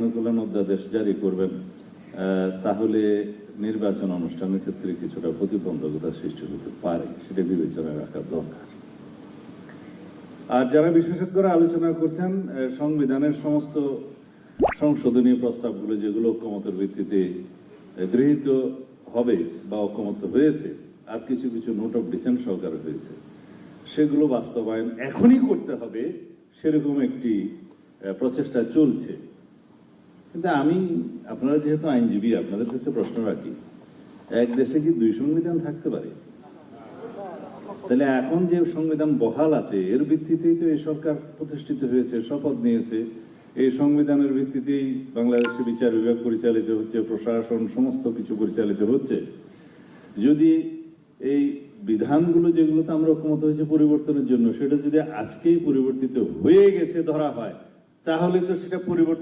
মনে করলেন অধ্যাদেশ জারি করবেন, তাহলে নির্বাচন অনুষ্ঠানের ক্ষেত্রে কিছুটা প্রতিবন্ধকতা সৃষ্টি হতে পারে, সেটা বিবেচনায় রাখা দরকার। আর যারা বিশেষজ্ঞরা আলোচনা করছেন সংবিধানের সমস্ত সংশোধনী প্রস্তাবগুলো যেগুলো ঐক্যমতের ভিত্তিতে গৃহীত হবে বা ঐক্যমত হয়েছে, আর কিছু কিছু নোট অফ ডিসেন্ট সহকারে হয়েছে, সেগুলো বাস্তবায়ন এখনই করতে হবে, সেরকম একটি প্রচেষ্টা চলছে। কিন্তু আপনারা যেহেতু আইনজীবী, আপনাদের কাছে প্রশ্ন রাখি, এক দেশে কি 2 সংবিধান থাকতে পারে? তাহলে এখন যে সংবিধান বহাল আছে, এর ভিত্তিতেই তো এই সরকার প্রতিষ্ঠিত হয়েছে, শপথ নিয়েছে। এই সংবিধানের ভিত্তিতেই বাংলাদেশে বিচার বিভাগ পরিচালিত হচ্ছে, প্রশাসন সমস্ত কিছু পরিচালিত হচ্ছে। যদি এই বিধানগুলো যেগুলোতে আমরা ঐক্যমত হয়েছে পরিবর্তনের জন্য, সেটা যদি আজকেই পরিবর্তিত হয়ে গেছে ধরা হয়, তাহলে তো সেটা পরিবর্তিত